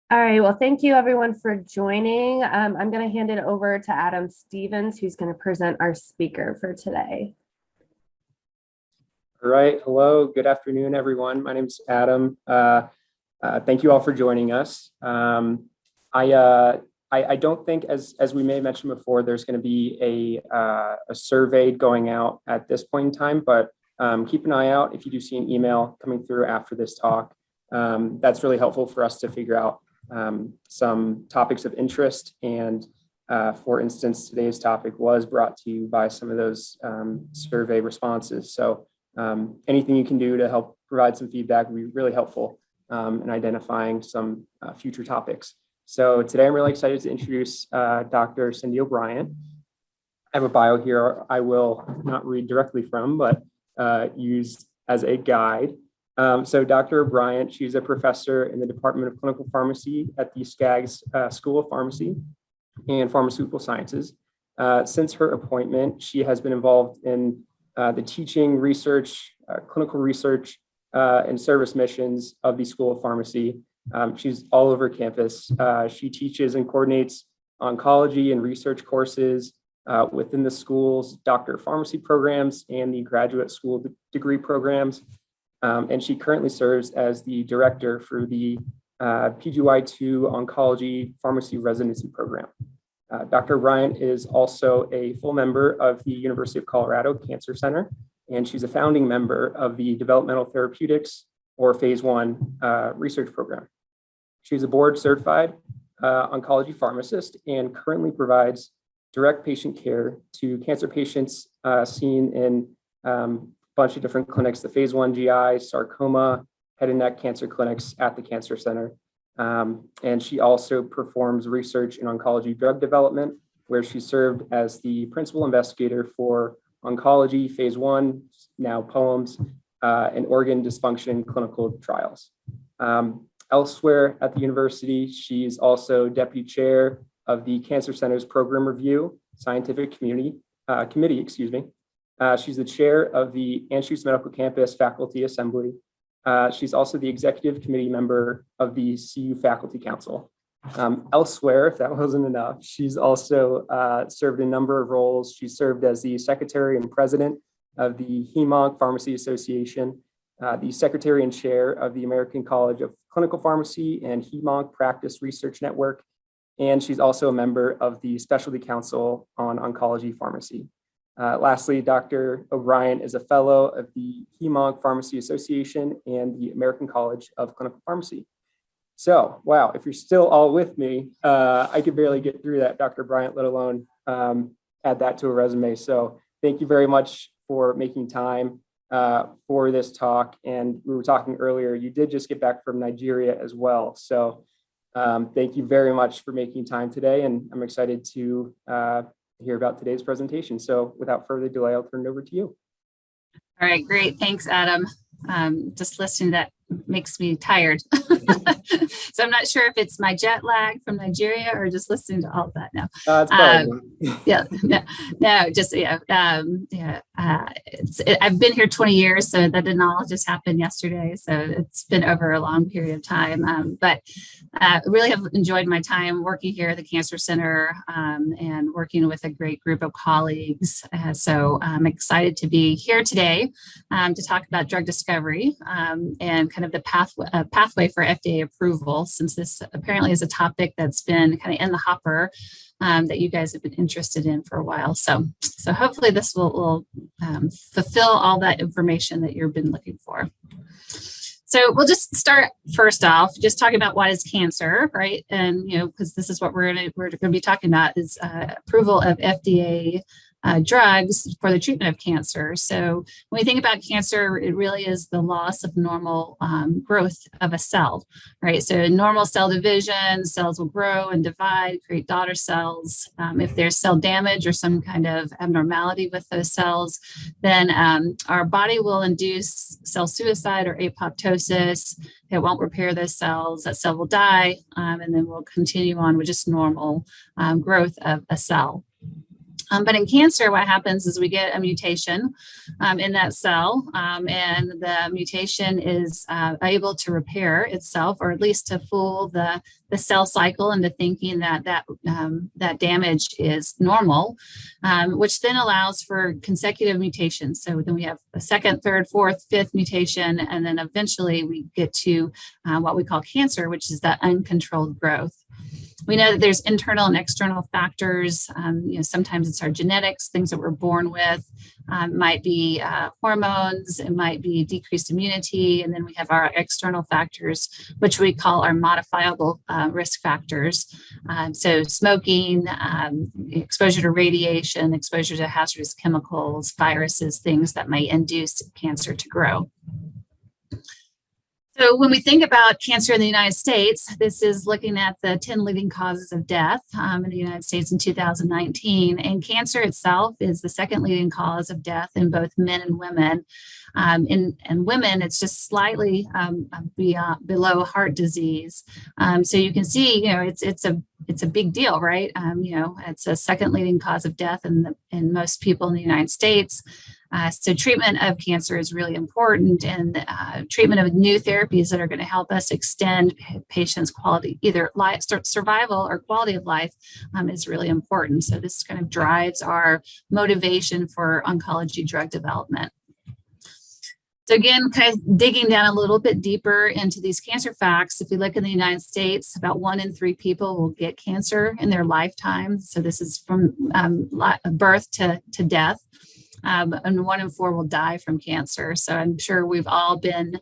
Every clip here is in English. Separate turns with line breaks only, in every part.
All right, well, thank you everyone for joining. I'm going to hand it over to Adam Stevens, who's going to present our speaker for today.
All right, hello, good afternoon, everyone. My name is Adam. Thank you all for joining us. I don't think, as we may have mentioned before, there's going to be a survey going out at this point in time, but keep an eye out if you do see an email coming through after this talk. That's really helpful for us to figure out some topics of interest. And for instance, today's topic was brought to you by some of those survey responses. So anything you can do to help provide some feedback would be really helpful in identifying some future topics. So today I'm really excited to introduce Dr. Cindy O'Brien. I have a bio here I will not read directly from, but use as a guide. So Dr. O'Brien, she's a professor in the Department of Clinical Pharmacy at the Skaggs School of Pharmacy and Pharmaceutical Sciences. Since her appointment, she has been involved in the teaching, research, clinical research, and service missions of the School of Pharmacy. She's all over campus. She teaches and coordinates oncology and research courses within the school's doctor of pharmacy programs and the graduate school degree programs. And she currently serves as the director for the PGY2 Oncology Pharmacy Residency Program. Dr. O'Brien is also a full member of the University of Colorado Cancer Center, and she's a founding member of the Developmental Therapeutics, or Phase 1 research program. She's a board certified oncology pharmacist and currently provides direct patient care to cancer patients seen in bunch of different clinics, the Phase 1 GI, sarcoma, head and neck cancer clinics at the Cancer Center. And she also performs research in oncology drug development, where she served as the principal investigator for oncology Phase 1, now POEMS, and organ dysfunction clinical trials. Elsewhere at the university, she's also deputy chair of the Cancer Center's Program Review Scientific Committee. She's the chair of the Anschutz Medical Campus Faculty Assembly. She's also the executive committee member of the CU Faculty Council. Elsewhere, if that wasn't enough, she's also served a number of roles. She served as the secretary and president of the Hem/Onc Pharmacy Association, the secretary and chair of the American College of Clinical Pharmacy and Hem/Onc Practice Research Network. And she's also a member of the Specialty Council on Oncology Pharmacy. Lastly, Dr. O'Brien is a fellow of the Hem/Onc Pharmacy Association and the American College of Clinical Pharmacy. So, wow, if you're still all with me, I could barely get through that, Dr. Bryant, let alone add that to a resume. So thank you very much for making time for this talk. And we were talking earlier, you did just get back from Nigeria as well. So thank you very much for making time today. And I'm excited to hear about today's presentation. So without further delay, I'll turn it over to you.
All right, great. Thanks, Adam. Just listening to that makes me tired. So I'm not sure if it's my jet lag from Nigeria or just listening to all of that now.
It's probably
I've been here 20 years, so that didn't all just happen yesterday. So it's been over a long period of time. But really have enjoyed my time working here at the Cancer Center and working with a great group of colleagues. So I'm excited to be here today to talk about drug discovery and kind of the pathway for FDA approval, since this apparently is a topic that's been kind of in the hopper that you guys have been interested in for a while. So hopefully this will fulfill all that information that you've been looking for. So we'll just start first off, just talking about what is cancer, right? And, because this is what we're going to be talking about is approval of FDA drugs for the treatment of cancer. So when we think about cancer, it really is the loss of normal growth of a cell, right? So normal cell division, cells will grow and divide, create daughter cells. If there's cell damage or some kind of abnormality with those cells, then our body will induce cell suicide or apoptosis. It won't repair those cells. That cell will die, and then we'll continue on with just normal growth of a cell. But in cancer, what happens is we get a mutation in that cell, and the mutation is able to repair itself, or at least to fool the cell cycle into thinking that that damage is normal, which then allows for consecutive mutations. So then we have a second, third, fourth, fifth mutation, and then eventually we get to what we call cancer, which is that uncontrolled growth. We know that there's internal and external factors. Sometimes it's our genetics, things that we're born with. Might be hormones, it might be decreased immunity, and then we have our external factors, which we call our modifiable risk factors. So smoking, exposure to radiation, exposure to hazardous chemicals, viruses, things that may induce cancer to grow. So when we think about cancer in the United States, this is looking at the 10 leading causes of death in the United States in 2019. And cancer itself is the second leading cause of death in both men and women. In women, it's just slightly below heart disease. So you can see, it's a big deal, right? It's a second leading cause of death in most people in the United States. So treatment of cancer is really important, and treatment of new therapies that are going to help us extend patients' quality, either life, survival or quality of life, is really important. So this kind of drives our motivation for oncology drug development. So again, kind of digging down a little bit deeper into these cancer facts, if we look in the United States, about 1 in 3 people will get cancer in their lifetime. So this is from birth to death. And 1 in 4 will die from cancer. So I'm sure we've all been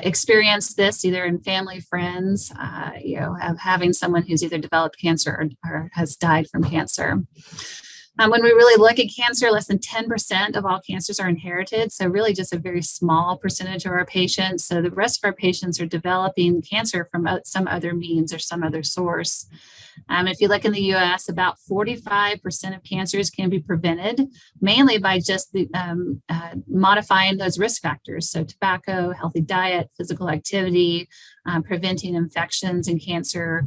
experienced this either in family, friends, of having someone who's either developed cancer or has died from cancer. When we really look at cancer, less than 10% of all cancers are inherited. So really just a very small percentage of our patients. So the rest of our patients are developing cancer from some other means or some other source. If you look in the US, about 45% of cancers can be prevented, mainly by just modifying those risk factors. So tobacco, healthy diet, physical activity, preventing infections and cancer.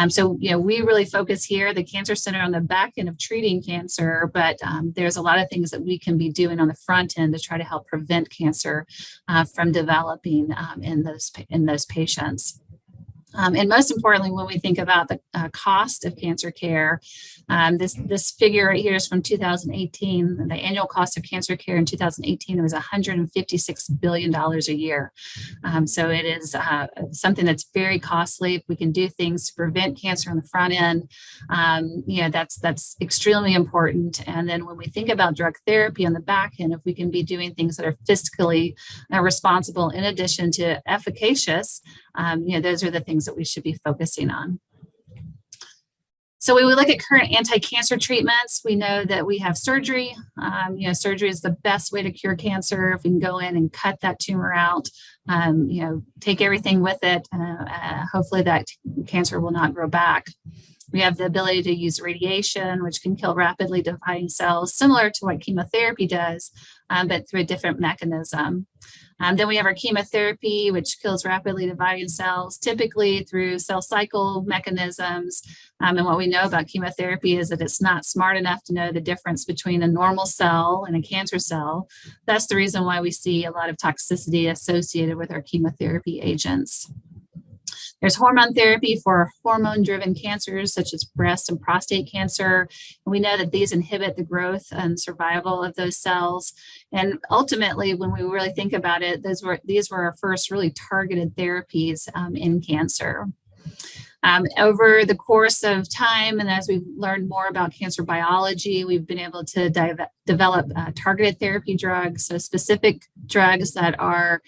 So we really focus here, the Cancer Center, on the back end of treating cancer, but there's a lot of things that we can be doing on the front end to try to help prevent cancer from developing in those patients. And most importantly, when we think about the cost of cancer care, this figure right here is from 2018. The annual cost of cancer care in 2018 was $156 billion a year. So it is something that's very costly. If we can do things to prevent cancer on the front end, that's extremely important. And then when we think about drug therapy on the back end, if we can be doing things that are fiscally responsible in addition to efficacious, those are the things that we should be focusing on. So when we look at current anti-cancer treatments, we know that we have surgery. Surgery is the best way to cure cancer. If we can go in and cut that tumor out, take everything with it, hopefully that cancer will not grow back. We have the ability to use radiation, which can kill rapidly dividing cells, similar to what chemotherapy does, but through a different mechanism. Then we have our chemotherapy, which kills rapidly dividing cells, typically through cell cycle mechanisms. And what we know about chemotherapy is that it's not smart enough to know the difference between a normal cell and a cancer cell. That's the reason why we see a lot of toxicity associated with our chemotherapy agents. There's hormone therapy for hormone-driven cancers, such as breast and prostate cancer. And we know that these inhibit the growth and survival of those cells. And ultimately, when we really think about it, these were our first really targeted therapies in cancer. Over the course of time, and as we've learned more about cancer biology, we've been able to develop targeted therapy drugs, so specific drugs that are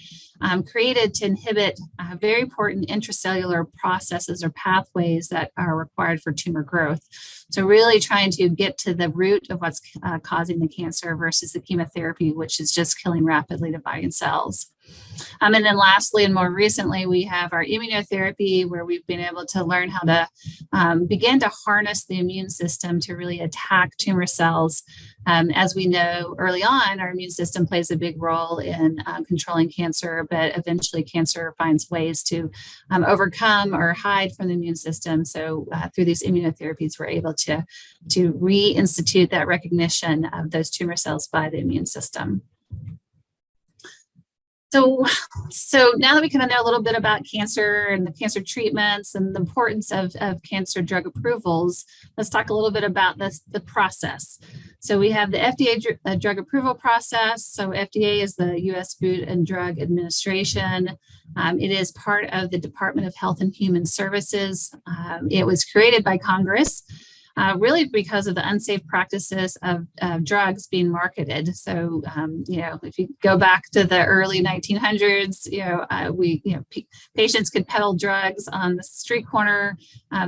created to inhibit very important intracellular processes or pathways that are required for tumor growth. So really trying to get to the root of what's causing the cancer versus the chemotherapy, which is just killing rapidly dividing cells. And then lastly, and more recently, we have our immunotherapy, where we've been able to learn how to begin to harness the immune system to really attack tumor cells. As we know early on, our immune system plays a big role in controlling cancer, but eventually cancer finds ways to overcome or hide from the immune system. So through these immunotherapies, we're able to reinstitute that recognition of those tumor cells by the immune system. So now that we kind of know a little bit about cancer and the cancer treatments and the importance of cancer drug approvals, let's talk a little bit about the process. So we have the FDA drug approval process. So FDA is the U.S. Food and Drug Administration. It is part of the Department of Health and Human Services. It was created by Congress. Really because of the unsafe practices of drugs being marketed. So, if you go back to the early 1900s, patients could peddle drugs on the street corner.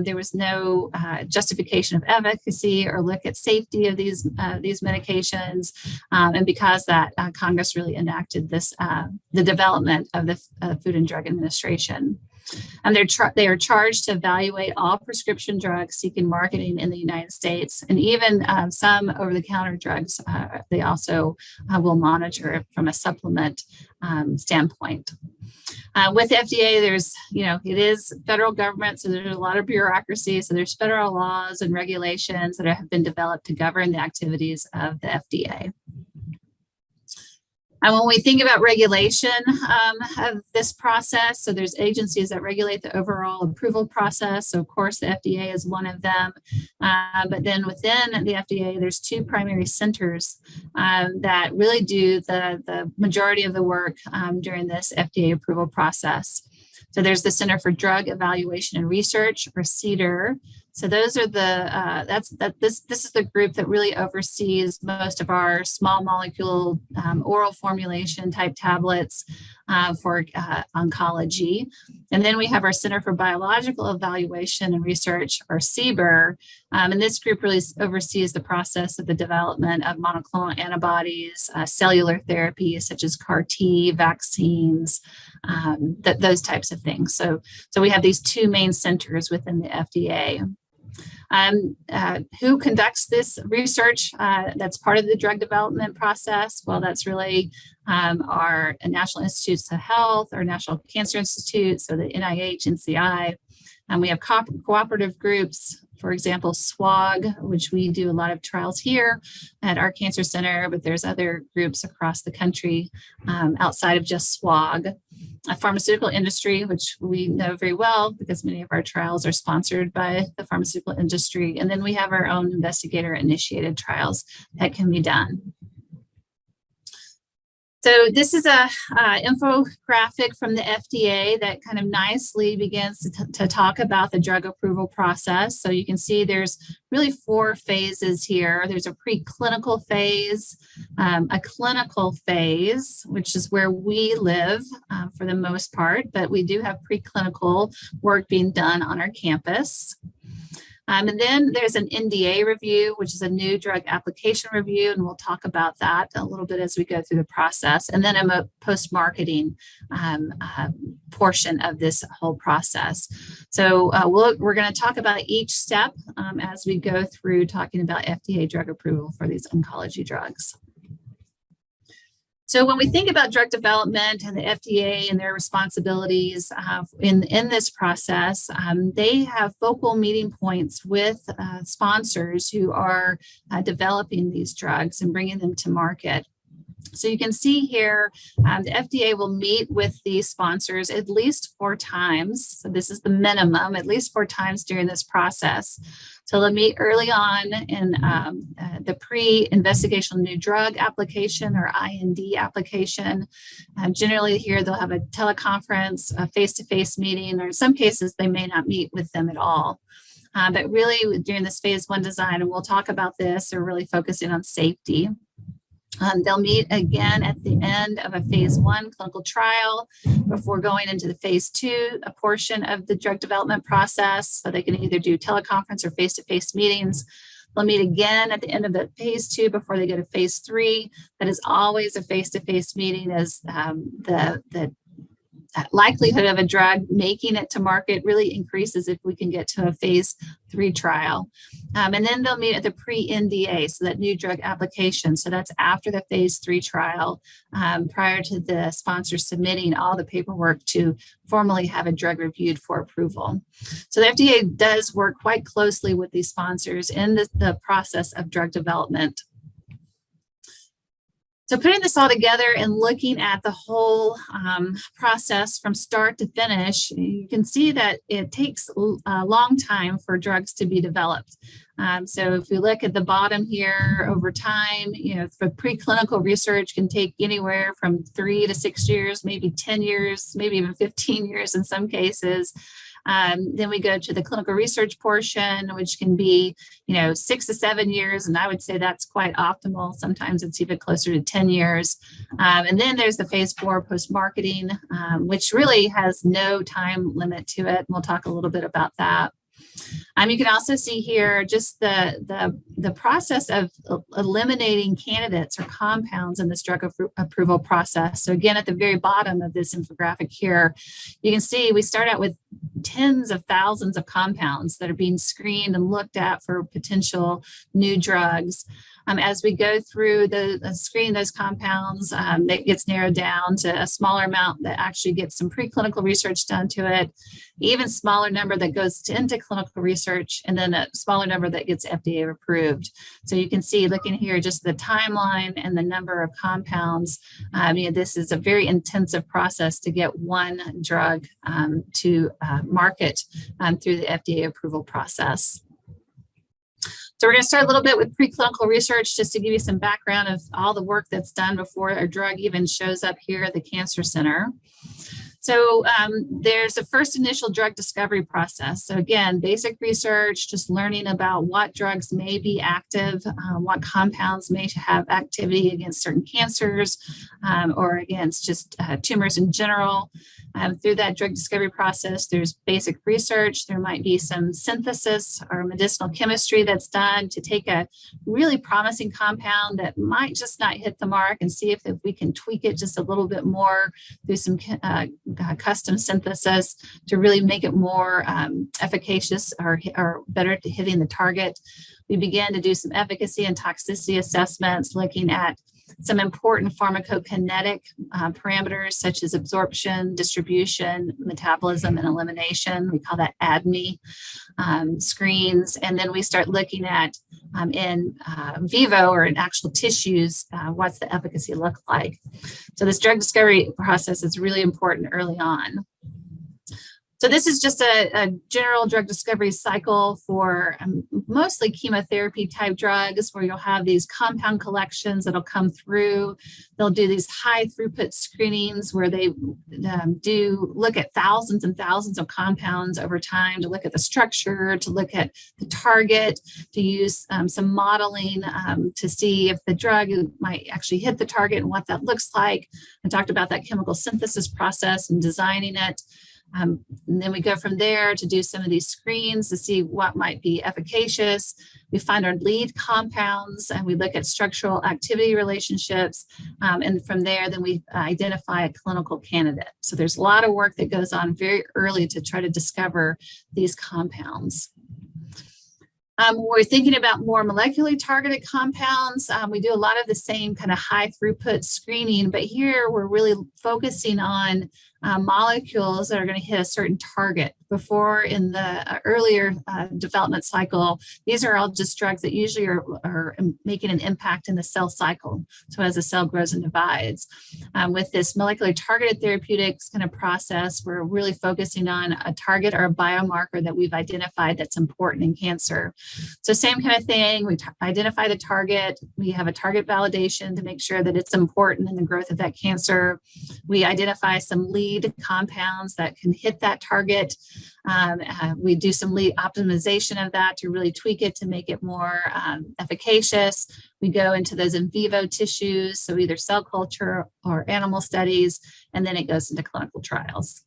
There was no justification of efficacy or look at safety of these medications. And because that, Congress really enacted this, the development of the Food and Drug Administration. And they are charged to evaluate all prescription drugs seeking marketing in the United States, and even some over-the-counter drugs. They also will monitor from a supplement standpoint. With FDA, there's, it is federal government, so there's a lot of bureaucracy. So there's federal laws and regulations that have been developed to govern the activities of the FDA. And when we think about regulation of this process, so there's agencies that regulate the overall approval process. So of course, the FDA is one of them. But then within the FDA, there's two primary centers that really do the majority of the work during this FDA approval process. So there's the Center for Drug Evaluation and Research, or CDER. So those are this is the group that really oversees most of our small molecule oral formulation type tablets for oncology. And then we have our Center for Biological Evaluation and Research, or CBER. And this group really oversees the process of the development of monoclonal antibodies, cellular therapies such as CAR T, vaccines, those types of things. So we have these two main centers within the FDA. Who conducts this research that's part of the drug development process? Well, that's really our National Institutes of Health, our National Cancer Institute, so the NIH, NCI. And we have cooperative groups, for example, SWOG, which we do a lot of trials here at our cancer center, but there's other groups across the country outside of just SWOG. A pharmaceutical industry, which we know very well because many of our trials are sponsored by the pharmaceutical industry. And then we have our own investigator-initiated trials that can be done. So this is a infographic from the FDA that kind of nicely begins to talk about the drug approval process. So you can see there's really 4 phases here. There's a preclinical phase, a clinical phase, which is where we live for the most part, but we do have preclinical work being done on our campus. And then there's an NDA review, which is a new drug application review, and we'll talk about that a little bit as we go through the process. And then a post-marketing portion of this whole process. So we're going to talk about each step as we go through talking about FDA drug approval for these oncology drugs. So when we think about drug development and the FDA and their responsibilities in this process, they have focal meeting points with sponsors who are developing these drugs and bringing them to market. So you can see here, the FDA will meet with these sponsors at least 4 times. So this is the minimum, at least 4 times during this process. So they'll meet early on in the pre-investigational new drug application, or IND application. Generally here, they'll have a teleconference, a face-to-face meeting, or in some cases, they may not meet with them at all. But really during this phase 1 design, and we'll talk about this, they're really focusing on safety. They'll meet again at the end of a phase 1 clinical trial before going into the phase 2, a portion of the drug development process. So they can either do teleconference or face-to-face meetings. They'll meet again at the end of the phase 2 before they go to phase 3. That is always a face-to-face meeting, as the likelihood of a drug making it to market really increases if we can get to a phase 3 trial. And then they'll meet at the pre-NDA, so that new drug application. So that's after the phase 3 trial, prior to the sponsor submitting all the paperwork to formally have a drug reviewed for approval. So the FDA does work quite closely with these sponsors in the process of drug development. So putting this all together and looking at the whole process from start to finish, you can see that it takes a long time for drugs to be developed. So if we look at the bottom here, over time, for preclinical research can take anywhere from 3 to 6 years, maybe 10 years, maybe even 15 years in some cases. Then we go to the clinical research portion, which can be, 6 to 7 years. And I would say that's quite optimal. Sometimes it's even closer to 10 years. And then there's the phase 4 post-marketing, which really has no time limit to it. And we'll talk a little bit about that. You can also see here just the process of eliminating candidates or compounds in this drug approval process. So again, at the very bottom of this infographic here, you can see we start out with tens of thousands of compounds that are being screened and looked at for potential new drugs. As we go through the screen those compounds, it gets narrowed down to a smaller amount that actually gets some preclinical research done to it, even smaller number that goes into clinical research, and then a smaller number that gets FDA approved. So you can see, looking here, just the timeline and the number of compounds. This is a very intensive process to get one drug to market through the FDA approval process. So we're going to start a little bit with preclinical research, just to give you some background of all the work that's done before a drug even shows up here at the Cancer Center. So there's a first initial drug discovery process. So again, basic research, just learning about what drugs may be active, what compounds may have activity against certain cancers, or against just tumors in general. Through that drug discovery process, there's basic research. There might be some synthesis or medicinal chemistry that's done to take a really promising compound that might just not hit the mark and see if we can tweak it just a little bit more through some custom synthesis to really make it more efficacious or better at hitting the target. We began to do some efficacy and toxicity assessments, looking at some important pharmacokinetic parameters such as absorption, distribution, metabolism, and elimination. We call that ADME screens. And then we start looking at in vivo or in actual tissues, what's the efficacy look like. So this drug discovery process is really important early on. So this is just a general drug discovery cycle for mostly chemotherapy type drugs, where you'll have these compound collections that'll come through. They'll do these high throughput screenings where they do look at thousands and thousands of compounds over time to look at the structure, to look at the target, to use some modeling to see if the drug might actually hit the target and what that looks like. I talked about that chemical synthesis process and designing it. And then we go from there to do some of these screens to see what might be efficacious. We find our lead compounds and we look at structural activity relationships. And from there, then we identify a clinical candidate. So there's a lot of work that goes on very early to try to discover these compounds. We're thinking about more molecularly targeted compounds. We do a lot of the same kind of high throughput screening, but here we're really focusing on molecules that are going to hit a certain target. Before, in the earlier development cycle, these are all just drugs that usually are making an impact in the cell cycle. So as the cell grows and divides. With this molecularly targeted therapeutics kind of process, we're really focusing on a target or a biomarker that we've identified that's important in cancer. So same kind of thing, we identify the target, we have a target validation to make sure that it's important in the growth of that cancer. We identify some lead compounds that can hit that target. We do some lead optimization of that to really tweak it to make it more efficacious. We go into those in vivo tissues, so either cell culture or animal studies, and then it goes into clinical trials.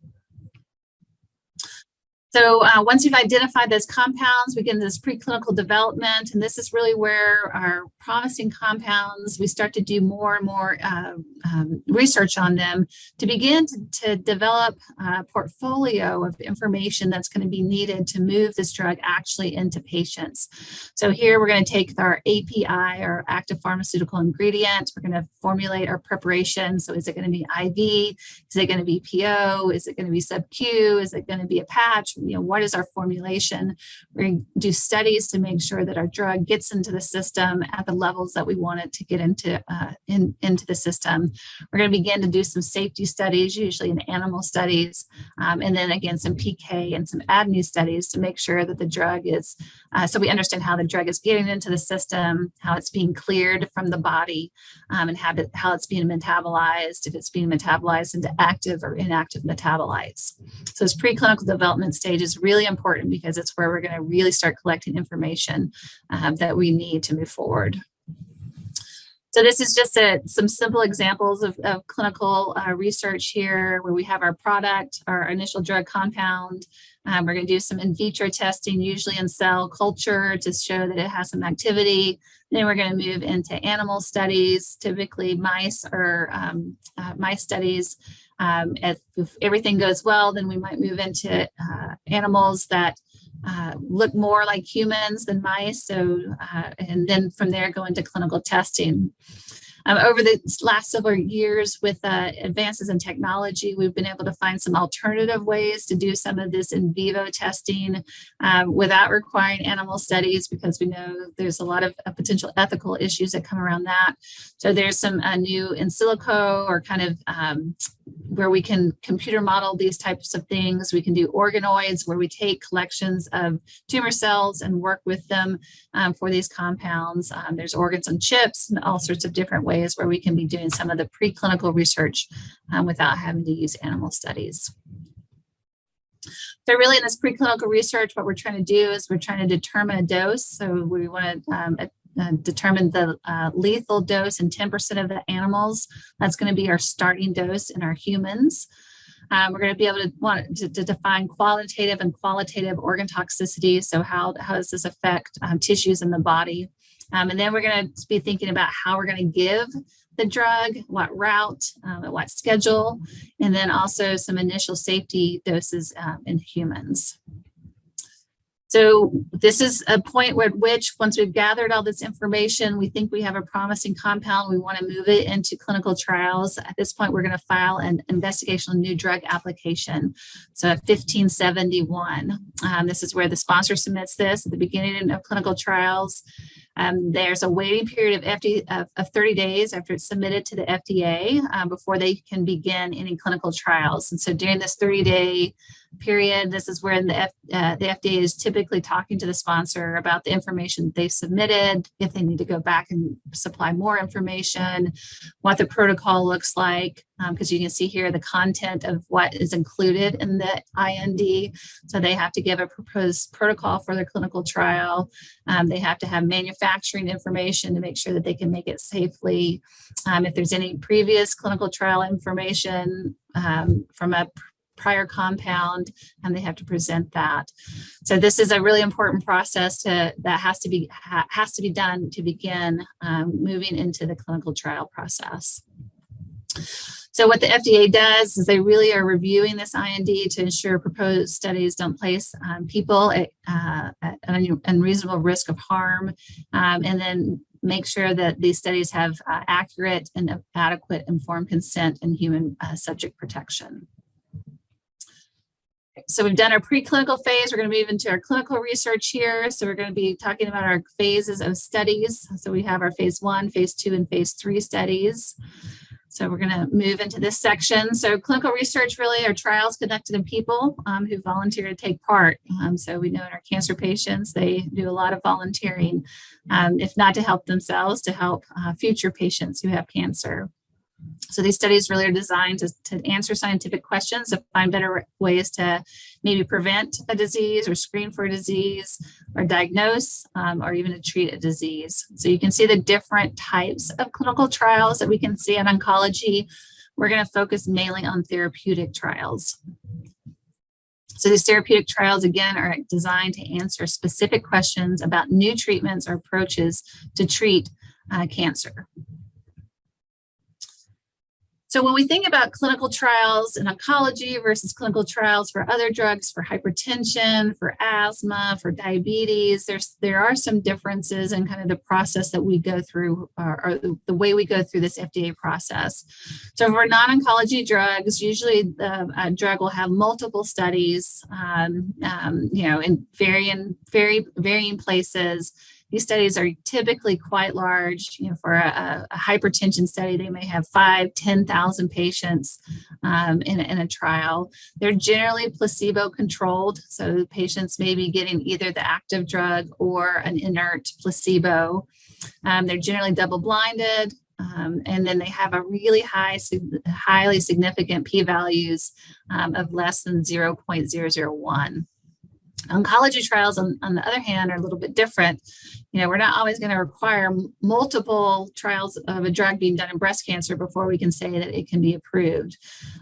So once we've identified those compounds, we get into this preclinical development, and this is really where our promising compounds, we start to do more and more research on them to begin to develop a portfolio of information that's going to be needed to move this drug actually into patients. So here we're going to take our API, or active pharmaceutical ingredient. We're going to formulate our preparation. So is it going to be IV? Is it going to be PO? Is it going to be sub-Q? Is it going to be a patch? What is our formulation? We're going to do studies to make sure that our drug gets into the system at the levels that we want it to get into the system. We're going to begin to do some safety studies, usually in animal studies, and then again some PK and some ADME studies to make sure that the drug is, so we understand how the drug is getting into the system, how it's being cleared from the body, and how it's being metabolized, if it's being metabolized into active or inactive metabolites. So this preclinical development stage is really important because it's where we're going to really start collecting information that we need to move forward. So this is just some simple examples of clinical research here, where we have our product, our initial drug compound. We're going to do some in vitro testing, usually in cell culture, to show that it has some activity. Then we're going to move into animal studies, typically mice or mice studies. If everything goes well, then we might move into animals that look more like humans than mice. So, and then from there go into clinical testing. Over the last several years, with advances in technology, we've been able to find some alternative ways to do some of this in vivo testing without requiring animal studies, because we know there's a lot of potential ethical issues that come around that. So there's some new in silico, or kind of where we can computer model these types of things. We can do organoids, where we take collections of tumor cells and work with them for these compounds. There's organs on chips and all sorts of different ways where we can be doing some of the preclinical research without having to use animal studies. So really in this preclinical research, what we're trying to do is we're trying to determine a dose. So we want to determine the lethal dose in 10% of the animals. That's going to be our starting dose in our humans. We're going to be able to define quantitative and qualitative organ toxicity. So how does this affect tissues in the body? And then we're going to be thinking about how we're going to give the drug, what route, at what schedule, and then also some initial safety doses in humans. So this is a point at which, once we've gathered all this information, we think we have a promising compound. We want to move it into clinical trials. At this point, we're going to file an investigational new drug application. So 1571. This is where the sponsor submits this at the beginning of clinical trials. There's a waiting period of 30 days after it's submitted to the FDA before they can begin any clinical trials. And so during this 30-day period, this is where the FDA is typically talking to the sponsor about the information they submitted, if they need to go back and supply more information, what the protocol looks like, because you can see here the content of what is included in the IND. So they have to give a proposed protocol for their clinical trial. They have to have manufacturing information to make sure that they can make it safely. If there's any previous clinical trial information from a prior compound, and they have to present that. So this is a really important process that has to be done to begin moving into the clinical trial process. So what the FDA does is they really are reviewing this IND to ensure proposed studies don't place people at an unreasonable risk of harm, and then make sure that these studies have accurate and adequate informed consent and human subject protection. So we've done our preclinical phase. We're going to move into our clinical research here. So we're going to be talking about our phases of studies. So we have our phase 1, phase 2, and phase 3 studies. So we're going to move into this section. So clinical research really are trials conducted in people who volunteer to take part. So we know in our cancer patients, they do a lot of volunteering, if not to help themselves, to help future patients who have cancer. So these studies really are designed to answer scientific questions, to find better ways to maybe prevent a disease or screen for a disease or diagnose or even to treat a disease. So you can see the different types of clinical trials that we can see in oncology. We're going to focus mainly on therapeutic trials. So these therapeutic trials, again, are designed to answer specific questions about new treatments or approaches to treat cancer. So when we think about clinical trials in oncology versus clinical trials for other drugs, for hypertension, for asthma, for diabetes, there are some differences in kind of the process that we go through, or the way we go through this FDA process. So for non-oncology drugs, usually a drug will have multiple studies, in varying places. These studies are typically quite large. For a hypertension study, they may have 5,000-10,000 patients in a trial. They're generally placebo-controlled, so the patients may be getting either the active drug or an inert placebo. They're generally double-blinded, and then they have a really highly significant p-values of less than 0.001. Oncology trials, on the other hand, are a little bit different. We're not always going to require multiple trials of a drug being done in breast cancer before we can say that it can be approved.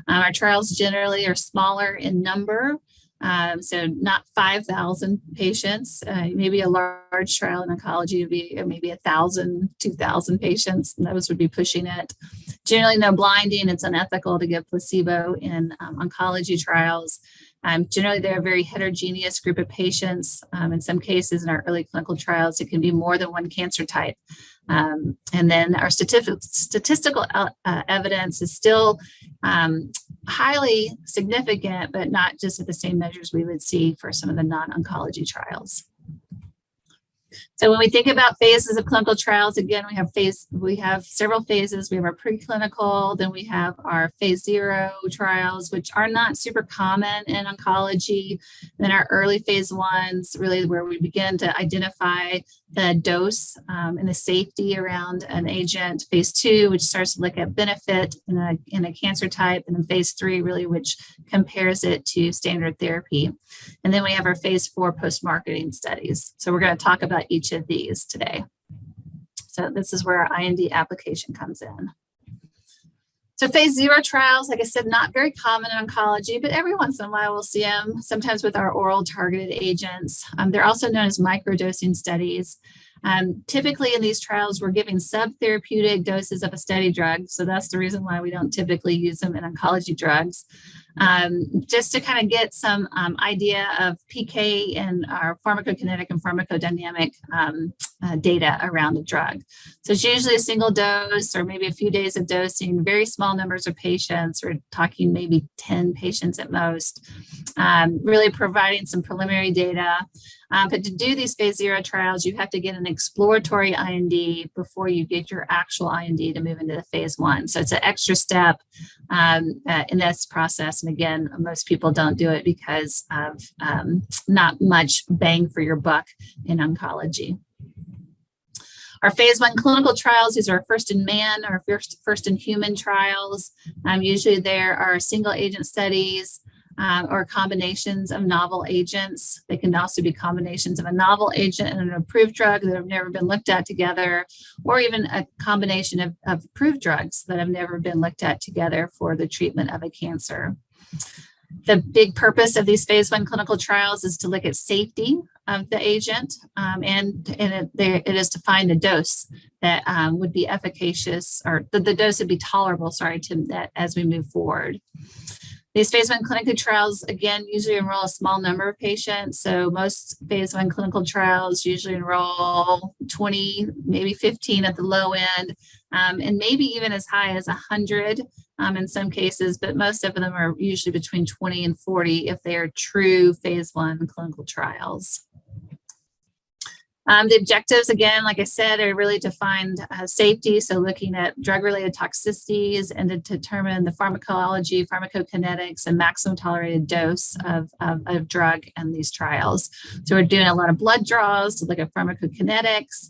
Our trials generally are smaller in number, so not 5,000 patients. Maybe a large trial in oncology would be maybe 1,000, 2,000 patients, and those would be pushing it. Generally, no blinding. It's unethical to give placebo in oncology trials. Generally, they're a very heterogeneous group of patients. In some cases, in our early clinical trials, it can be more than one cancer type. And then our statistical evidence is still highly significant, but not just at the same measures we would see for some of the non-oncology trials. So when we think about phases of clinical trials, again, we have several phases. We have our preclinical, then we have our phase 0 trials, which are not super common in oncology. Then our early phase 1s, really where we begin to identify the dose and the safety around an agent. Phase 2, which starts to look at benefit in a cancer type, and then phase 3, really, which compares it to standard therapy. And then we have our phase 4 post-marketing studies. So we're going to talk about each of these today. So this is where our IND application comes in. So phase 0 trials, like I said, not very common in oncology, but every once in a while we'll see them, sometimes with our oral targeted agents. They're also known as microdosing studies. Typically in these trials, we're giving subtherapeutic doses of a study drug. So that's the reason why we don't typically use them in oncology drugs. Just to kind of get some idea of PK and our pharmacokinetic and pharmacodynamic data around the drug. So it's usually a single dose or maybe a few days of dosing, very small numbers of patients. We're talking maybe 10 patients at most, really providing some preliminary data. But to do these phase 0 trials, you have to get an exploratory IND before you get your actual IND to move into the phase 1. So it's an extra step in this process. And again, most people don't do it because of not much bang for your buck in oncology. Our phase 1 clinical trials, these are first in man or first in human trials. Usually there are single agent studies or combinations of novel agents. They can also be combinations of a novel agent and an approved drug that have never been looked at together, or even a combination of approved drugs that have never been looked at together for the treatment of a cancer. The big purpose of these phase 1 clinical trials is to look at safety of the agent, and it is to find a dose that would be efficacious, or the dose would be tolerable, to that as we move forward. These phase 1 clinical trials, again, usually enroll a small number of patients. So most phase 1 clinical trials usually enroll 20, maybe 15 at the low end, and maybe even as high as 100 in some cases, but most of them are usually between 20 and 40 if they are true phase 1 clinical trials. The objectives, again, like I said, are really to find safety. So looking at drug-related toxicities and to determine the pharmacology, pharmacokinetics, and maximum tolerated dose of drug in these trials. So we're doing a lot of blood draws to look at pharmacokinetics.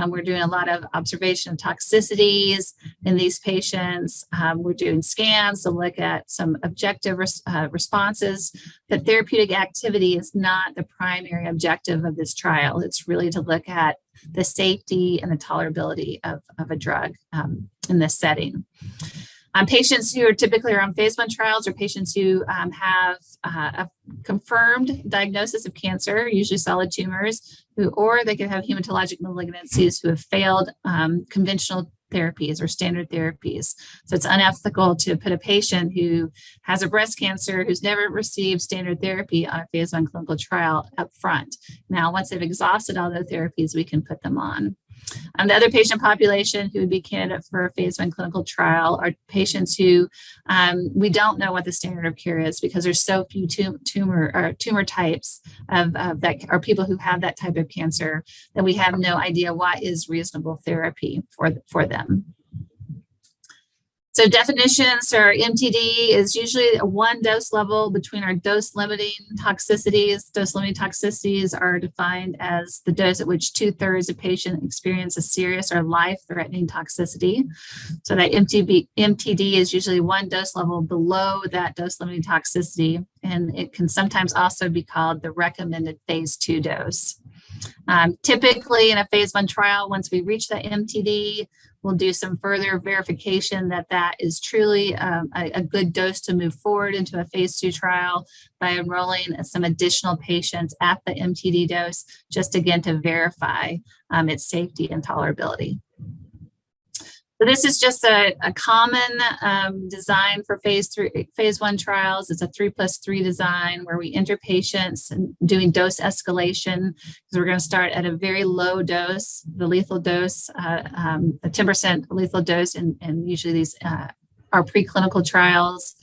We're doing a lot of observation of toxicities in these patients. We're doing scans to look at some objective responses. But therapeutic activity is not the primary objective of this trial. It's really to look at the safety and the tolerability of a drug in this setting. Patients who are typically on phase 1 trials are patients who have a confirmed diagnosis of cancer, usually solid tumors, or they could have hematologic malignancies who have failed conventional therapies or standard therapies. So it's unethical to put a patient who has a breast cancer who's never received standard therapy on a phase 1 clinical trial up front. Now, once they've exhausted all those therapies, we can put them on. The other patient population who would be candidate for a phase 1 clinical trial are patients who we don't know what the standard of care is because there's so few tumor types of that, or people who have that type of cancer, that we have no idea what is reasonable therapy for them. So definitions, or MTD is usually a 1 dose level between our dose-limiting toxicities. Dose-limiting toxicities are defined as the dose at which 2/3 of patient experience a serious or life-threatening toxicity. So that MTD is usually 1 dose level below that dose-limiting toxicity, and it can sometimes also be called the recommended phase 2 dose. Typically in a phase 1 trial, once we reach that MTD, we'll do some further verification that that is truly a good dose to move forward into a phase 2 trial by enrolling some additional patients at the MTD dose, just again to verify its safety and tolerability. So this is just a common design for phase 1 trials. It's a 3+3 design where we enter patients and doing dose escalation, because we're going to start at a very low dose, the lethal dose, a 10% lethal dose, and usually these are preclinical trials.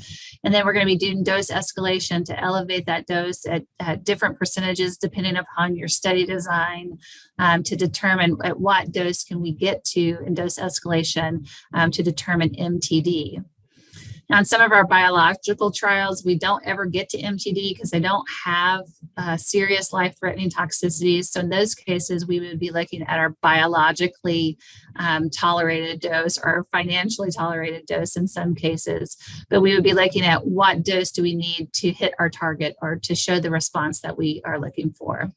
And then we're going to be doing dose escalation to elevate that dose at different percentages depending upon your study design, to determine at what dose can we get to in dose escalation to determine MTD. Now, in some of our biological trials, we don't ever get to MTD because they don't have serious life-threatening toxicities. So in those cases, we would be looking at our biologically tolerated dose, or financially tolerated dose in some cases. But we would be looking at what dose do we need to hit our target or to show the response that we are looking for.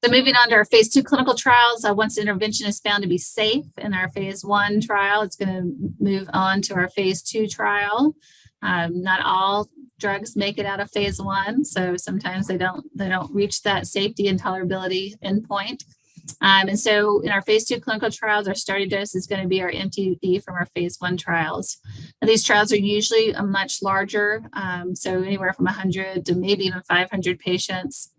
So moving on to our phase 2 clinical trials, once the intervention is found to be safe in our phase 1 trial, it's going to move on to our phase 2 trial. Not all drugs make it out of phase 1, so sometimes they don't reach that safety and tolerability endpoint. And so in our phase 2 clinical trials, our starting dose is going to be our MTD from our phase 1 trials. Now, these trials are usually a much larger, so anywhere from 100 to maybe even 500 patients.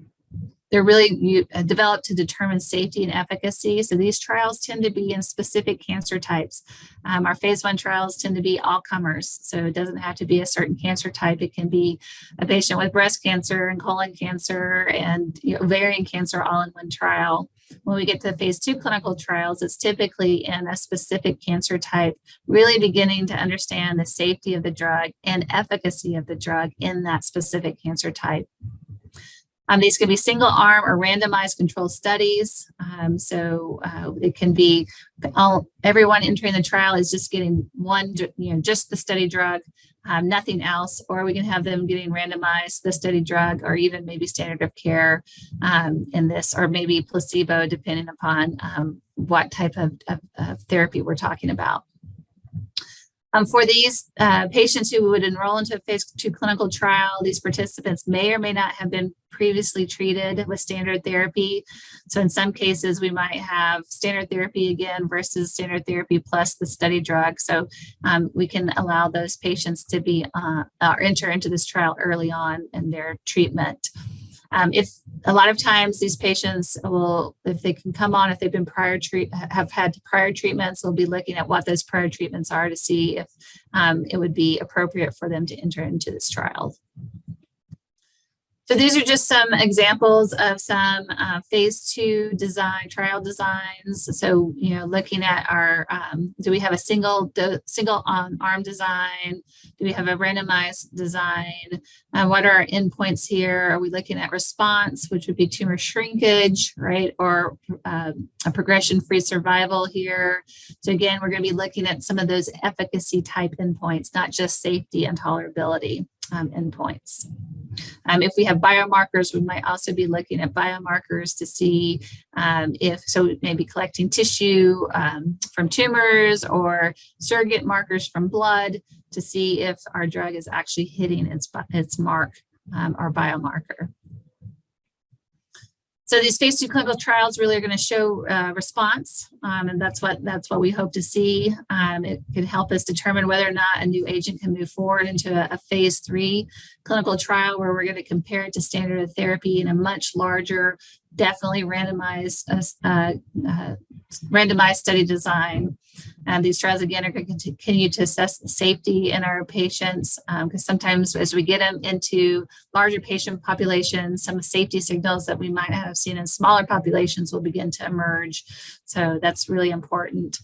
They're really developed to determine safety and efficacy. So these trials tend to be in specific cancer types. Our phase 1 trials tend to be all comers. So it doesn't have to be a certain cancer type. It can be a patient with breast cancer and colon cancer and ovarian cancer all in one trial. When we get to phase 2 clinical trials, it's typically in a specific cancer type, really beginning to understand the safety of the drug and efficacy of the drug in that specific cancer type. These can be single arm or randomized controlled studies. So it can be everyone entering the trial is just getting one, just the study drug, nothing else, or we can have them getting randomized, the study drug, or even maybe standard of care in this, or maybe placebo, depending upon what type of therapy we're talking about. For these patients who would enroll into a phase 2 clinical trial, these participants may or may not have been previously treated with standard therapy. So in some cases, we might have standard therapy again versus standard therapy plus the study drug. So we can allow those patients to be or enter into this trial early on in their treatment. If a lot of times these patients will, if they can come on, if they've been have had prior treatments, we'll be looking at what those prior treatments are to see if it would be appropriate for them to enter into this trial. So these are just some examples of some phase 2 trial designs. So, looking at our, do we have a single arm design? Do we have a randomized design? What are our endpoints here? Are we looking at response, which would be tumor shrinkage, right? Or a progression-free survival here. So again, we're going to be looking at some of those efficacy type endpoints, not just safety and tolerability endpoints. If we have biomarkers, we might also be looking at biomarkers to see maybe collecting tissue from tumors or surrogate markers from blood to see if our drug is actually hitting its mark or biomarker. So these phase 2 clinical trials really are going to show response, and that's what we hope to see. It can help us determine whether or not a new agent can move forward into a phase 3 clinical trial where we're going to compare it to standard of therapy in a much larger, definitely randomized study design. These trials, again, are going to continue to assess the safety in our patients because sometimes as we get them into larger patient populations, some safety signals that we might have seen in smaller populations will begin to emerge. So that's really important.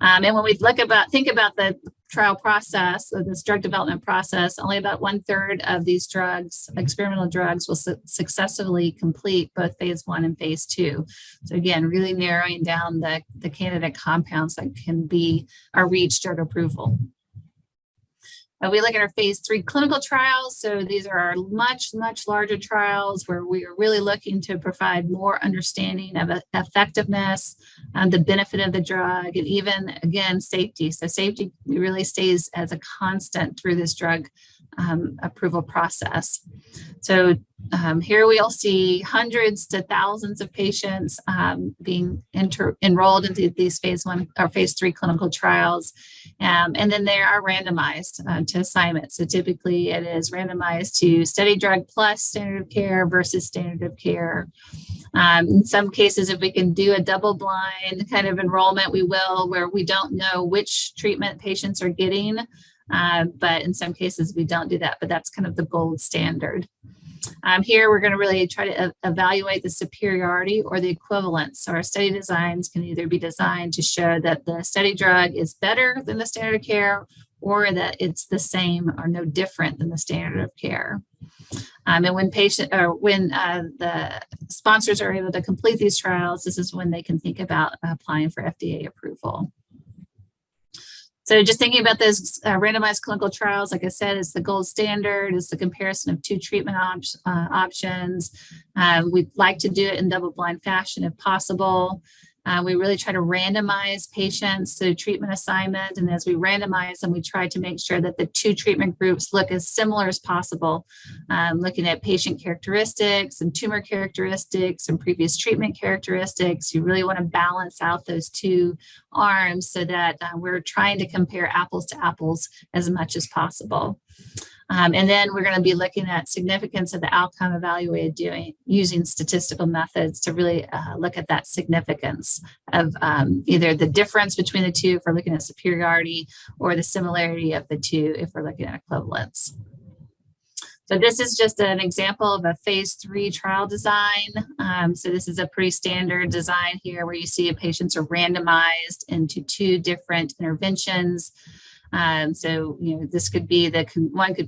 And when we think about the trial process, or this drug development process, only about 1/3 of these drugs, experimental drugs, will successfully complete both phase 1 and phase 2. So again, really narrowing down the candidate compounds that are reached toward approval. We look at our phase 3 clinical trials. So these are our much, much larger trials where we are really looking to provide more understanding of effectiveness, the benefit of the drug, and even, again, safety. So safety really stays as a constant through this drug approval process. So here we'll see hundreds to thousands of patients being enrolled into these phase 1 or phase 3 clinical trials. And then they are randomized to assignment. So typically it is randomized to study drug plus standard of care versus standard of care. In some cases, if we can do a double blind kind of enrollment, we will, where we don't know which treatment patients are getting. But in some cases, we don't do that, but that's kind of the gold standard. Here, we're going to really try to evaluate the superiority or the equivalence. So our study designs can either be designed to show that the study drug is better than the standard of care, or that it's the same or no different than the standard of care. And when the sponsors are able to complete these trials, this is when they can think about applying for FDA approval. So just thinking about those randomized clinical trials, like I said, is the gold standard, is the comparison of 2 treatment options. We'd like to do it in double-blind fashion if possible. We really try to randomize patients to treatment assignment. And as we randomize them, we try to make sure that the 2 treatment groups look as similar as possible, looking at patient characteristics and tumor characteristics and previous treatment characteristics. You really want to balance out those 2 arms so that we're trying to compare apples to apples as much as possible. And then we're going to be looking at significance of the outcome evaluated using statistical methods to really look at that significance of either the difference between the 2 if we're looking at superiority, or the similarity of the 2 if we're looking at equivalence. So this is just an example of a phase 3 trial design. So this is a pretty standard design here where you see patients are randomized into 2 different interventions. So, this could be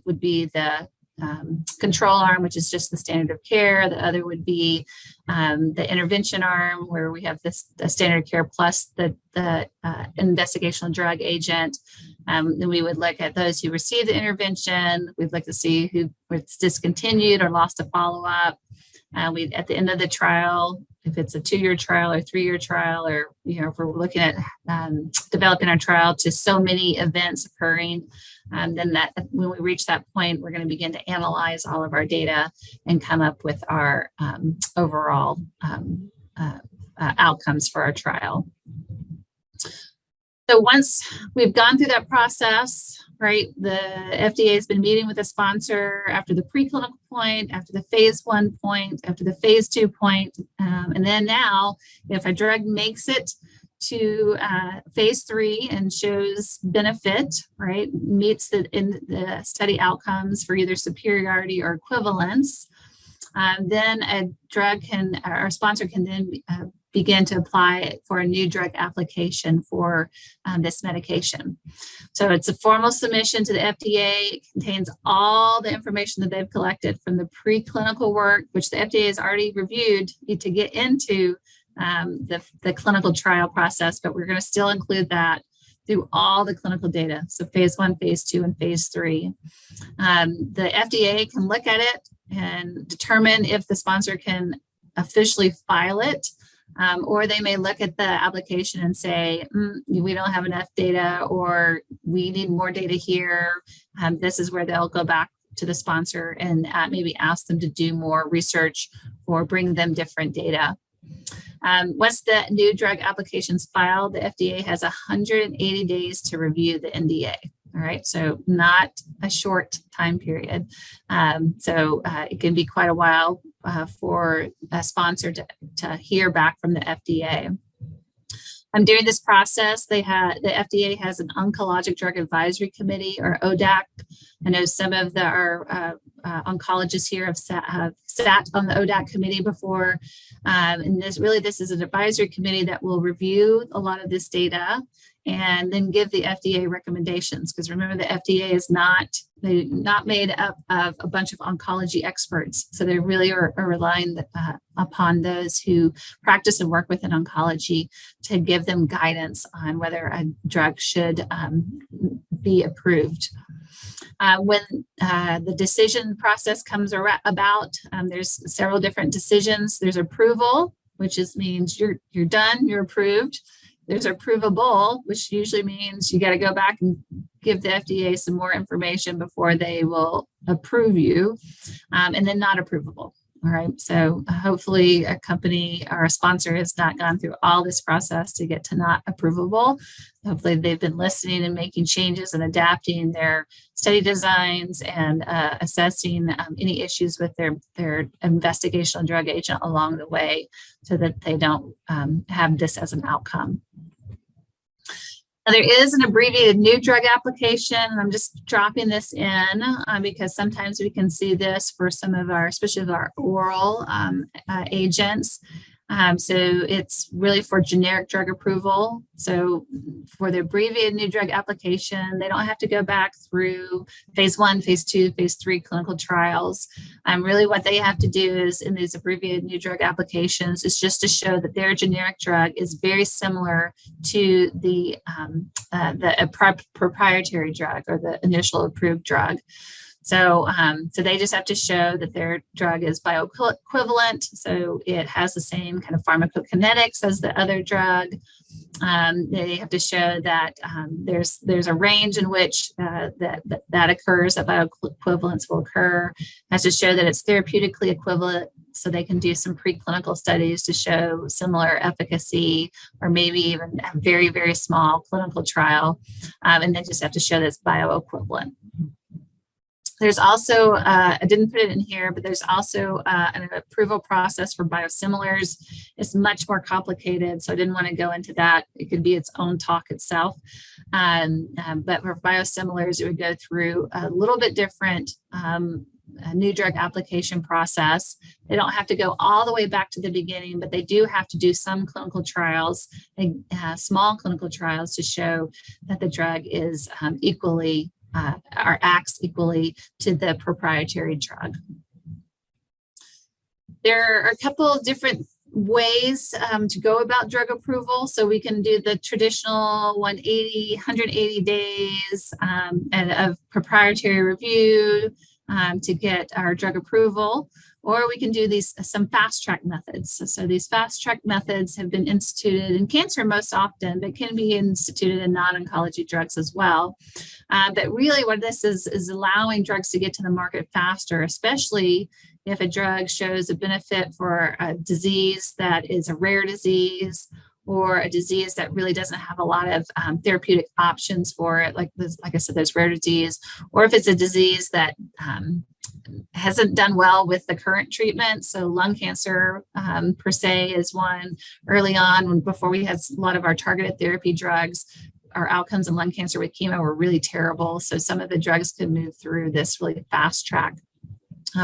would be the control arm, which is just the standard of care. The other would be the intervention arm, where we have the standard of care plus the investigational drug agent. Then we would look at those who received the intervention. We'd like to see who was discontinued or lost a follow-up. At the end of the trial, if it's a 2-year trial or 3-year trial, or if we're looking at developing our trial to so many events occurring, then when we reach that point, we're going to begin to analyze all of our data and come up with our overall outcomes for our trial. So once we've gone through that process, right, the FDA has been meeting with the sponsor after the preclinical point, after the phase 1 point, after the phase 2 point, and then now, if a drug makes it to phase 3 and shows benefit, right, meets the study outcomes for either superiority or equivalence, then our sponsor can then begin to apply for a new drug application for this medication. So it's a formal submission to the FDA. It contains all the information that they've collected from the preclinical work, which the FDA has already reviewed to get into the clinical trial process, but we're going to still include that through all the clinical data. So phase 1, phase 2, and phase 3. The FDA can look at it and determine if the sponsor can officially file it. Or they may look at the application and say, we don't have enough data, or we need more data here. This is where they'll go back to the sponsor and maybe ask them to do more research or bring them different data. Once the new drug application's filed, the FDA has 180 days to review the NDA. All right, so not a short time period. It can be quite a while for a sponsor to hear back from the FDA. During this process, the FDA has an Oncologic Drug Advisory Committee, or ODAC. I know some of our oncologists here have sat on the ODAC committee before. And this is an advisory committee that will review a lot of this data and then give the FDA recommendations. Because remember, the FDA is not made up of a bunch of oncology experts. So they really are relying upon those who practice and work within oncology to give them guidance on whether a drug should be approved. When the decision process comes about, there's several different decisions. There's approval, which means you're done, you're approved. There's approvable, which usually means you got to go back and give the FDA some more information before they will approve you, and then not approvable. All right. So hopefully a company or a sponsor has not gone through all this process to get to not approvable. Hopefully they've been listening and making changes and adapting their study designs and assessing any issues with their investigational drug agent along the way so that they don't have this as an outcome. Now, there is an abbreviated new drug application. I'm just dropping this in because sometimes we can see this for some of our, especially our oral agents. So it's really for generic drug approval. So for the abbreviated new drug application, they don't have to go back through phase 1, phase 2, phase 3 clinical trials. Really what they have to do is in these abbreviated new drug applications is just to show that their generic drug is very similar to the proprietary drug or the initial approved drug. So they just have to show that their drug is bioequivalent. So it has the same kind of pharmacokinetics as the other drug. They have to show that there's a range in which that occurs, that bioequivalence will occur. It has to show that it's therapeutically equivalent. So they can do some preclinical studies to show similar efficacy, or maybe even a very, very small clinical trial. And then just have to show that it's bioequivalent. There's also, I didn't put it in here, but there's also an approval process for biosimilars. It's much more complicated, so I didn't want to go into that. It could be its own talk itself. But for biosimilars, it would go through a little bit different new drug application process. They don't have to go all the way back to the beginning, but they do have to do some clinical trials, small clinical trials, to show that the drug is equally or acts equally to the proprietary drug. There are a couple of different ways to go about drug approval. So we can do the traditional 180 days of proprietary review to get our drug approval, or we can do some fast track methods. So these fast track methods have been instituted in cancer most often, but can be instituted in non-oncology drugs as well. But really what this is allowing drugs to get to the market faster, especially if a drug shows a benefit for a disease that is a rare disease, or a disease that really doesn't have a lot of therapeutic options for it, like I said, there's rare disease, or if it's a disease that hasn't done well with the current treatment. So lung cancer per se is one. Early on, before we had a lot of our targeted therapy drugs, our outcomes in lung cancer with chemo were really terrible. So some of the drugs could move through this really fast track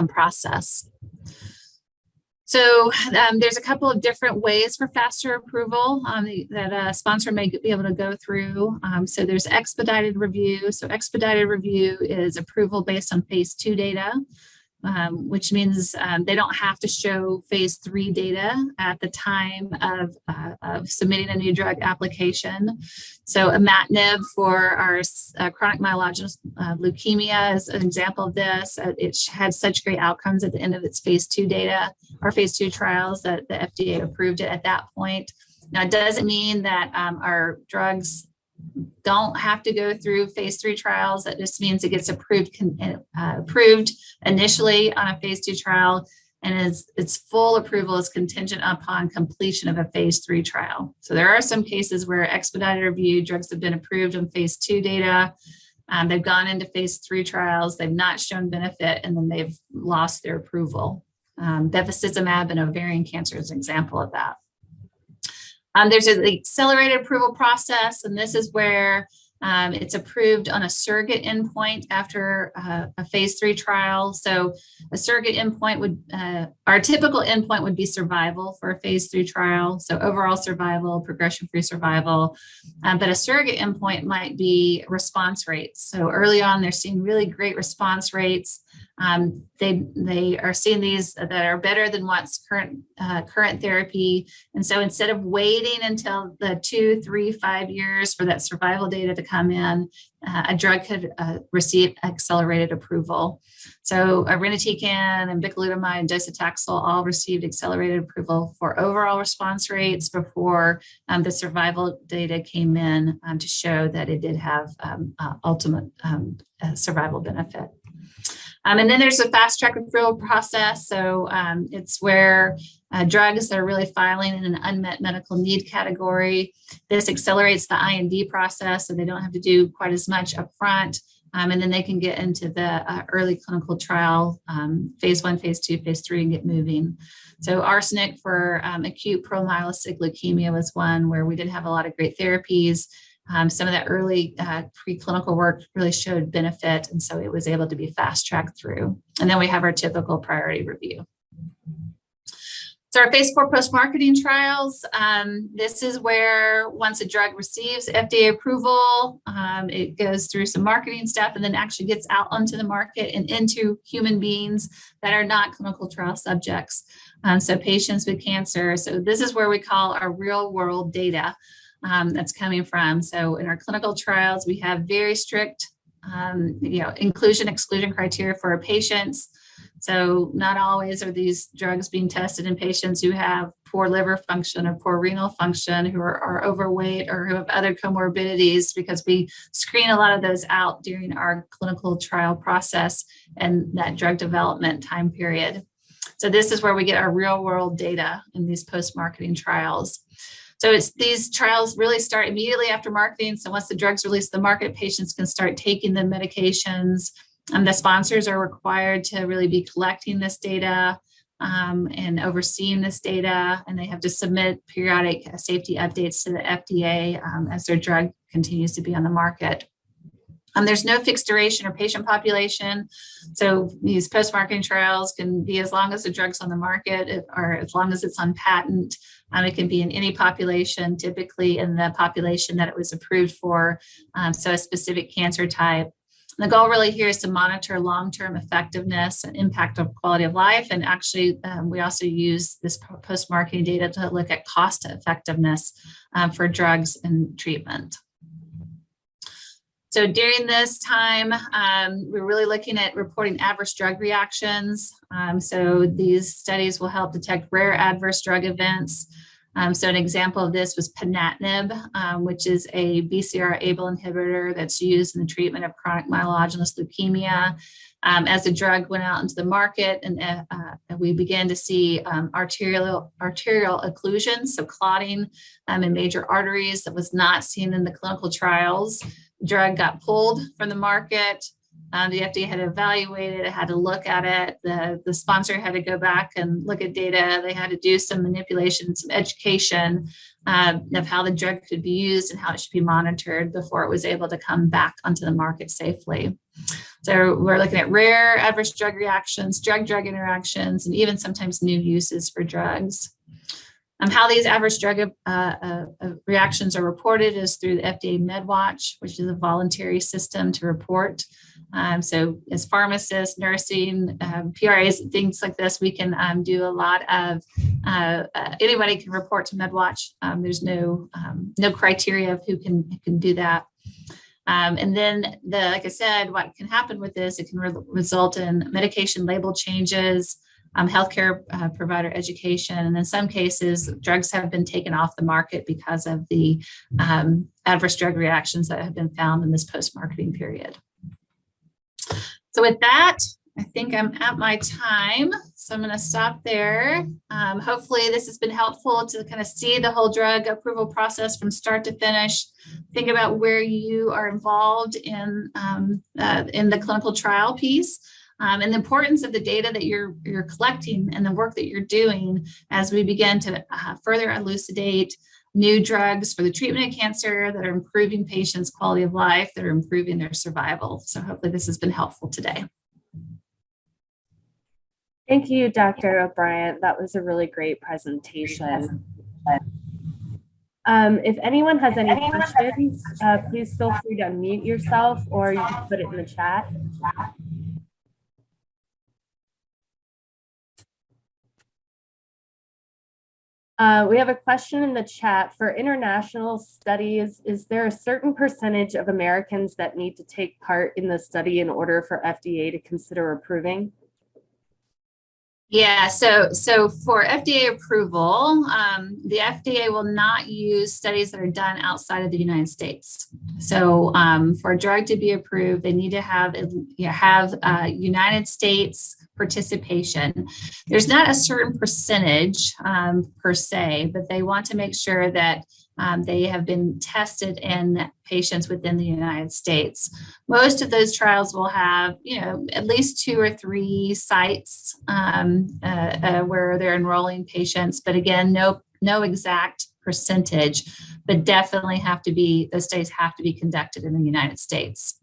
process. So there's a couple of different ways for faster approval that a sponsor may be able to go through. So there's expedited review. So expedited review is approval based on phase 2 data. which means they don't have to show phase 3 data at the time of submitting a new drug application. So imatinib for our chronic myelogenous leukemia is an example of this. It had such great outcomes at the end of its phase 2 data, or phase 2 trials, that the FDA approved it at that point. Now, it doesn't mean that our drugs don't have to go through phase 3 trials. That just means it gets approved initially on a phase 2 trial, and its full approval is contingent upon completion of a phase 3 trial. So there are some cases where expedited review drugs have been approved on phase 2 data. They've gone into phase 3 trials, they've not shown benefit, and then they've lost their approval. Bevacizumab in ovarian cancer is an example of that. There's an accelerated approval process, and this is where it's approved on a surrogate endpoint after a phase 3 trial. So a surrogate endpoint would, our typical endpoint would be survival for a phase 3 trial. So overall survival, progression-free survival, but a surrogate endpoint might be response rates. So early on, they're seeing really great response rates. They are seeing these that are better than what's current therapy. And so instead of waiting until the 2, 3, 5 years for that survival data to come in, a drug could receive accelerated approval. So irinotecan and bicalutamide and docetaxel all received accelerated approval for overall response rates before the survival data came in to show that it did have ultimate survival benefit. And then there's a fast track approval process. So it's where drugs that are really filing in an unmet medical need category. This accelerates the IND process, so they don't have to do quite as much upfront. And then they can get into the early clinical trial, phase 1, phase 2, phase 3, and get moving. So arsenic for acute promyelocytic leukemia was one where we did have a lot of great therapies. Some of that early preclinical work really showed benefit, and so it was able to be fast-tracked through. And then we have our typical priority review. So our phase 4 post-marketing trials, this is where once a drug receives FDA approval, it goes through some marketing stuff and then actually gets out onto the market and into human beings that are not clinical trial subjects. So patients with cancer. So this is where we call our real-world data. That's coming from. So in our clinical trials, we have very strict, inclusion, exclusion criteria for our patients. So not always are these drugs being tested in patients who have poor liver function or poor renal function, who are overweight or who have other comorbidities, because we screen a lot of those out during our clinical trial process and that drug development time period. So this is where we get our real world data in these post-marketing trials. So these trials really start immediately after marketing. So once the drug's released to the market, patients can start taking the medications. The sponsors are required to really be collecting this data and overseeing this data. And they have to submit periodic safety updates to the FDA as their drug continues to be on the market. There's no fixed duration or patient population. So these post-marketing trials can be as long as the drug's on the market or as long as it's on patent. It can be in any population, typically in the population that it was approved for, so a specific cancer type. And the goal really here is to monitor long-term effectiveness and impact of quality of life. And actually, we also use this post-marketing data to look at cost effectiveness for drugs and treatment. So during this time, we're really looking at reporting adverse drug reactions. So these studies will help detect rare adverse drug events. So an example of this was ponatinib, which is a BCR-ABL inhibitor that's used in the treatment of chronic myelogenous leukemia. As the drug went out into the market, and we began to see arterial occlusion, so clotting in major arteries that was not seen in the clinical trials. Drug got pulled from the market. The FDA had evaluated it, had to look at it. The sponsor had to go back and look at data. They had to do some manipulation, some education of how the drug could be used and how it should be monitored before it was able to come back onto the market safely. So we're looking at rare adverse drug reactions, drug-drug interactions, and even sometimes new uses for drugs. How these adverse drug reactions are reported is through the FDA MedWatch, which is a voluntary system to report So as pharmacists, nursing, PRAs, things like this, we can do a lot of, anybody can report to MedWatch. There's no criteria of who can do that. And then like I said, what can happen with this, it can result in medication label changes, healthcare provider education, and in some cases, drugs have been taken off the market because of the adverse drug reactions that have been found in this post-marketing period. So with that, I think I'm at my time. So I'm going to stop there. Hopefully this has been helpful to kind of see the whole drug approval process from start to finish. Think about where you are involved in the clinical trial piece. And the importance of the data that you're collecting and the work that you're doing as we begin to further elucidate new drugs for the treatment of cancer that are improving patients' quality of life, that are improving their survival. So hopefully this has been helpful today.
Thank you, Dr. O'Brien. That was a really great presentation. If anyone has any questions, please feel free to unmute yourself or you can put it in the chat. We have a question in the chat. For international studies, is there a certain percentage of Americans that need to take part in the study in order for FDA to consider approving?
Yeah, so for FDA approval, the FDA will not use studies that are done outside of the United States. So for a drug to be approved, they need to have United States participation. There's not a certain percentage per se, but they want to make sure that they have been tested in patients within the United States. Most of those trials will have, at least 2 or 3 sites where they're enrolling patients. But again, no exact percentage, but definitely those studies have to be conducted in the United States.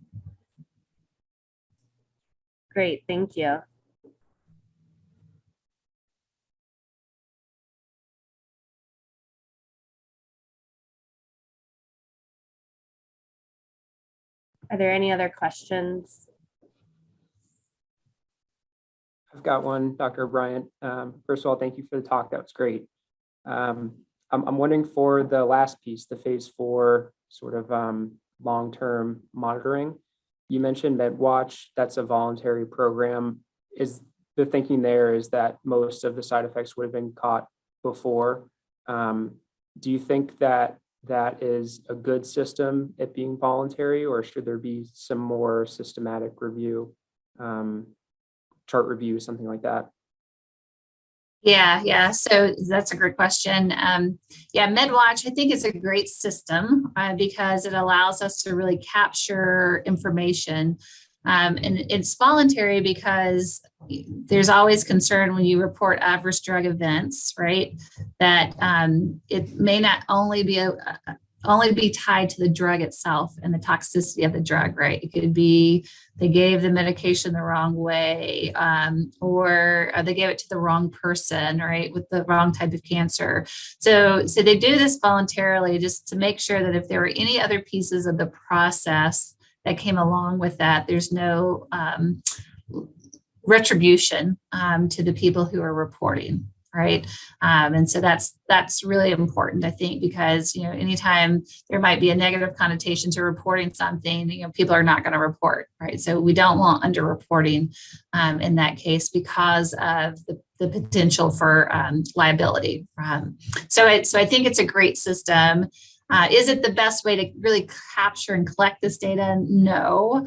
Great, thank you. Are there any other questions?
I've got one, Dr. O'Brien. First of all, thank you for the talk. That was great. I'm wondering for the last piece, the phase 4 sort of long-term monitoring. You mentioned MedWatch, that's a voluntary program. Is the thinking there is that most of the side effects would have been caught before? Do you think that is a good system, it being voluntary, or should there be some more systematic review, chart review, something like that?
Yeah. So that's a great question. MedWatch, I think is a great system because it allows us to really capture information. And it's voluntary because there's always concern when you report adverse drug events, right? That it may not only be tied to the drug itself and the toxicity of the drug, right? It could be they gave the medication the wrong way, or they gave it to the wrong person, right, with the wrong type of cancer. So they do this voluntarily just to make sure that if there were any other pieces of the process that came along with that, there's no retribution to the people who are reporting. Right. And so that's really important, I think, because, anytime there might be a negative connotation to reporting something, people are not going to report. Right. So we don't want underreporting in that case because of the potential for liability. So I think it's a great system. Is it the best way to really capture and collect this data? No,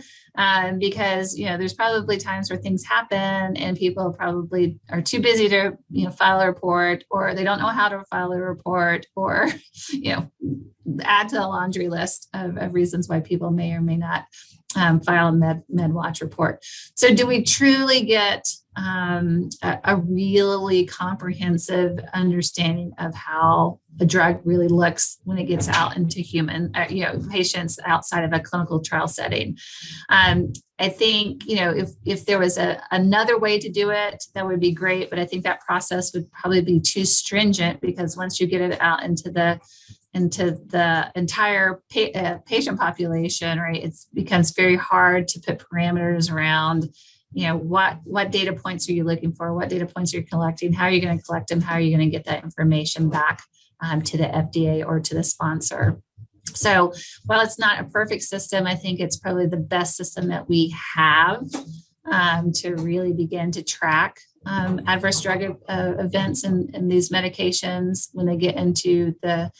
because there's probably times where things happen and people probably are too busy to file a report, or they don't know how to file a report, or add to the laundry list of reasons why people may or may not file a MedWatch report. So do we truly get a really comprehensive understanding of how a drug really looks when it gets out into human, patients outside of a clinical trial setting? I think, if there was another way to do it, that would be great. But I think that process would probably be too stringent because once you get it out into into the entire patient population, right, it becomes very hard to put parameters around, what data points are you looking for? What data points are you collecting? How are you going to collect them? How are you going to get that information back to the FDA or to the sponsor? So while it's not a perfect system, I think it's probably the best system that we have to really begin to track adverse drug events and these medications when they get into the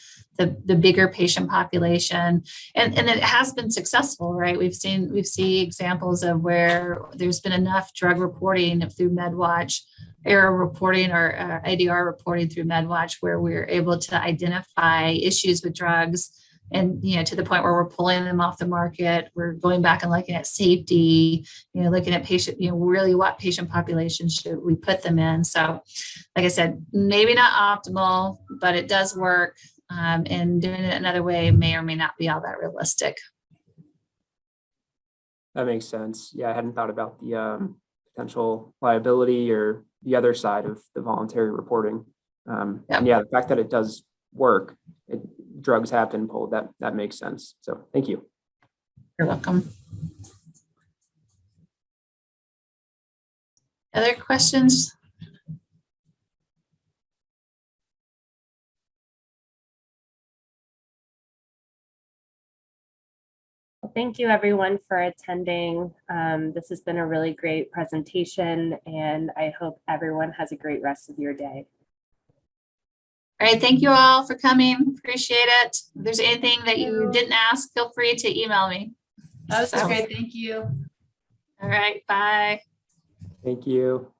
bigger patient population, and it has been successful, right? We've seen examples of where there's been enough drug reporting through MedWatch, error reporting or ADR reporting through MedWatch, where we're able to identify issues with drugs. And, to the point where we're pulling them off the market, we're going back and looking at safety, looking at patient, really what patient population should we put them in. So, like I said, maybe not optimal, but it does work. And doing it another way may or may not be all that realistic.
That makes sense. Yeah, I hadn't thought about the potential liability or the other side of the voluntary reporting. And yeah, the fact that it does work, drugs have been pulled, that makes sense. So thank you.
You're welcome. Other questions?
Well, thank you everyone for attending. This has been a really great presentation, and I hope everyone has a great rest of your day.
All right, thank you all for coming. Appreciate it. If there's anything that you didn't ask, feel free to email me.
That was great. Thank you.
All right, bye.
Thank you.